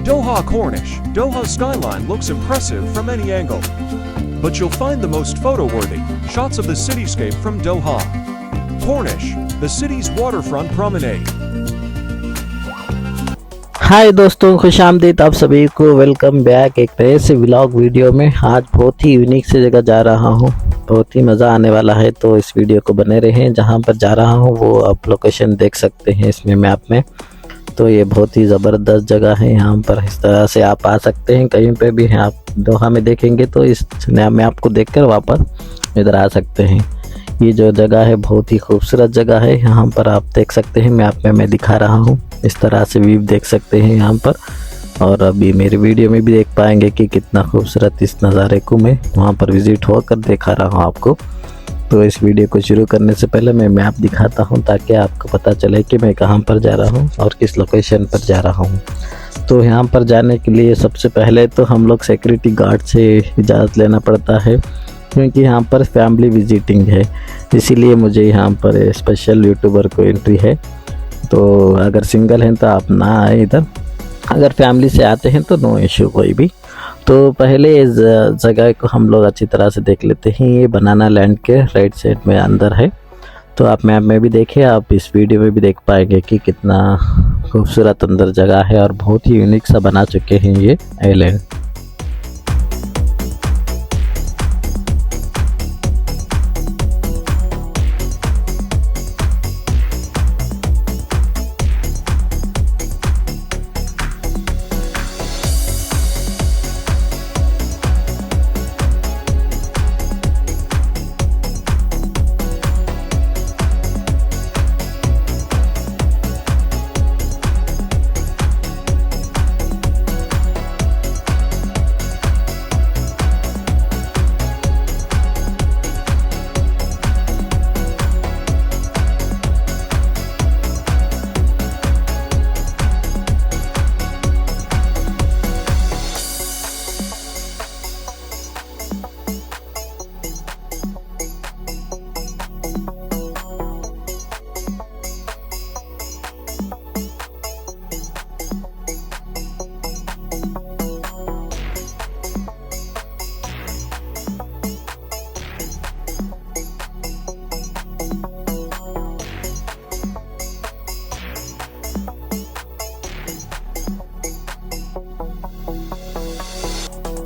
Doha Cornish. Doha's skyline looks impressive from any angle. But you'll find the most photo-worthy shots of the cityscape from Doha. Cornish, the city's waterfront promenade. हाय दोस्तों, खुश आमदीद आप सभी को। Welcome back एक नए से vlog video में। आज बहुत ही यूनिक से जगह जा रहा हूँ, बहुत ही मज़ा आने वाला है, तो इस वीडियो को बने रहें। जहाँ पर जा रहा हूँ वो आप लोकेशन देख सकते हैं इसमें मैप में। तो ये बहुत ही ज़बरदस्त जगह है, यहाँ पर इस तरह से आप आ सकते हैं। कहीं पे भी हैं आप दोहा में देखेंगे तो इस मैप को देखकर वापस इधर आ सकते हैं। ये जो जगह है बहुत ही खूबसूरत जगह है, यहाँ पर आप देख सकते हैं मैप में मैं दिखा रहा हूँ। इस तरह से व्यू देख सकते हैं यहाँ पर, और अभी मेरी वीडियो में भी देख पाएंगे कि कितना खूबसूरत इस नज़ारे को मैं वहाँ पर विज़िट होकर दिखा रहा हूँ आपको। तो इस वीडियो को शुरू करने से पहले मैं मैप दिखाता हूँ ताकि आपको पता चले कि मैं कहाँ पर जा रहा हूँ और किस लोकेशन पर जा रहा हूँ। तो यहाँ पर जाने के लिए सबसे पहले तो हम लोग सिक्योरिटी गार्ड से इजाज़त लेना पड़ता है, क्योंकि यहाँ पर फैमिली विजिटिंग है, इसीलिए मुझे यहाँ पर स्पेशल यूट्यूबर को एंट्री है। तो अगर सिंगल हैं तो आप ना आए इधर, अगर फैमिली से आते हैं तो नो इशू कोई भी। तो पहले इस जगह को हम लोग अच्छी तरह से देख लेते हैं। ये बनाना लैंड के राइट साइड में अंदर है, तो आप मैप में भी देखें, आप इस वीडियो में भी देख पाएंगे कि कितना खूबसूरत अंदर जगह है और बहुत ही यूनिक सा बना चुके हैं ये आइलैंड।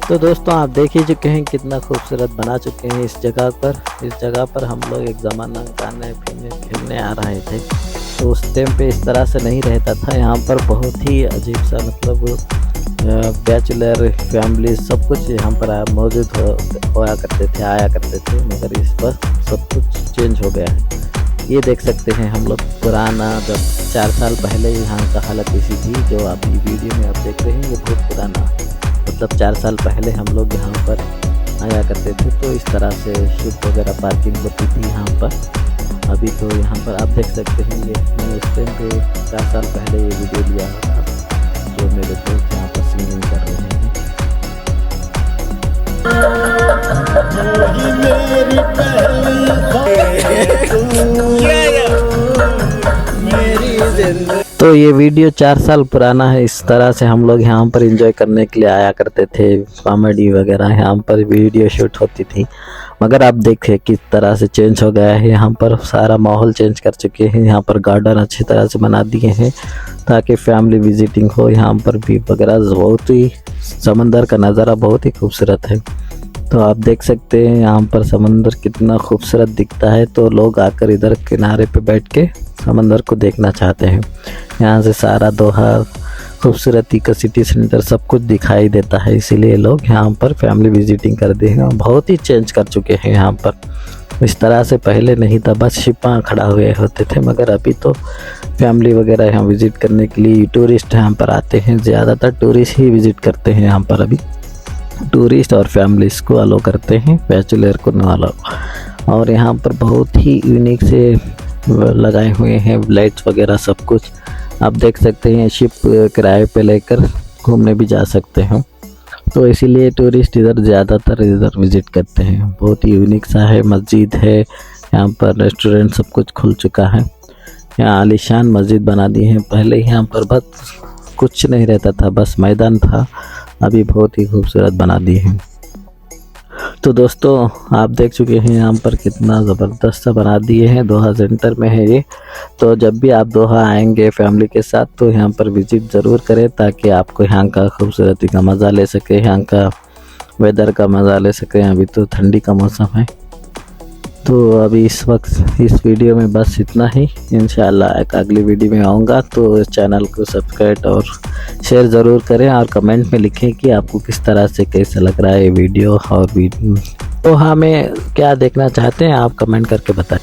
तो दोस्तों आप देख ही चुके हैं कितना खूबसूरत बना चुके हैं इस जगह पर। इस जगह पर हम लोग एक ज़माना गाने पीने खेलने आ रहे थे, तो उस टाइम पे इस तरह से नहीं रहता था। यहाँ पर बहुत ही अजीब सा, मतलब बैचलर फैमिली सब कुछ यहाँ पर मौजूद होया करते थे, आया करते थे, मगर इस पर सब कुछ चेंज हो गया है। ये देख सकते हैं हम लोग पुराना, जब 4 साल पहले यहाँ का हालत ऐसी थी जो आप ये वीडियो में आप देख रहे हैं, ये बहुत पुराना, मतलब 4 साल पहले हम लोग यहाँ पर आया करते थे। तो इस तरह से शिप वगैरह पार्किंग होती थी यहाँ पर। अभी तो यहाँ पर आप देख सकते हैं, ये मैं उस टाइम पे 4 साल पहले ये वीडियो लिया था, जो मेरे दोस्त यहाँ पर सिंगिंग कर रहे हैं। तो ये वीडियो 4 साल पुराना है। इस तरह से हम लोग यहाँ पर एंजॉय करने के लिए आया करते थे, कॉमेडी वगैरह यहाँ पर वीडियो शूट होती थी। मगर आप देखें किस तरह से चेंज हो गया है, यहाँ पर सारा माहौल चेंज कर चुके हैं। यहाँ पर गार्डन अच्छी तरह से बना दिए हैं ताकि फैमिली विजिटिंग हो। यहाँ पर भी वगैरह बहुत ही, समंदर का नज़ारा बहुत ही खूबसूरत है। तो आप देख सकते हैं यहाँ पर समंदर कितना खूबसूरत दिखता है, तो लोग आकर इधर किनारे पे बैठ के समंदर को देखना चाहते हैं। यहाँ से सारा दोहा खूबसूरती का सिटी सेंटर सब कुछ दिखाई देता है, इसीलिए लोग यहाँ पर फैमिली विजिटिंग करते हैं। बहुत ही चेंज कर चुके हैं यहाँ पर। इस तरह से पहले नहीं था, बस शिपां खड़ा हुए होते थे, मगर अभी तो फैमिली वगैरह यहाँ विज़िट करने के लिए टूरिस्ट यहाँ पर आते हैं। ज़्यादातर टूरिस्ट ही विज़िट करते हैं यहाँ पर। अभी टूरिस्ट और फैमिलीज़ को अलो करते हैं, बैचलर को न अलो। और यहाँ पर बहुत ही यूनिक से लगाए हुए हैं लाइट्स वगैरह सब कुछ। आप देख सकते हैं शिप किराए पे लेकर घूमने भी जा सकते हैं, तो इसीलिए टूरिस्ट इधर ज़्यादातर इधर विज़िट करते हैं। बहुत ही यूनिक सा है, मस्जिद है यहाँ पर, रेस्टोरेंट सब कुछ खुल चुका है। यहाँ आलीशान मस्जिद बना दी है। पहले यहाँ पर बहुत कुछ नहीं रहता था, बस मैदान था। अभी बहुत ही खूबसूरत बना दिए हैं। तो दोस्तों आप देख चुके हैं यहाँ पर कितना ज़बरदस्त सा बना दिए हैं। दोहा सेंटर में है ये। तो जब भी आप दोहा आएंगे फैमिली के साथ तो यहाँ पर विज़िट ज़रूर करें, ताकि आपको यहाँ का खूबसूरती का मज़ा ले सके, यहाँ का वेदर का मज़ा ले सकें। अभी तो ठंडी का मौसम है। तो अभी इस वक्त इस वीडियो में बस इतना ही। इंशाल्लाह एक अगली वीडियो में आऊँगा, तो इस चैनल को सब्सक्राइब और शेयर ज़रूर करें, और कमेंट में लिखें कि आपको किस तरह से कैसा लग रहा है ये वीडियो। और तो हमें क्या देखना चाहते हैं आप कमेंट करके बताएं।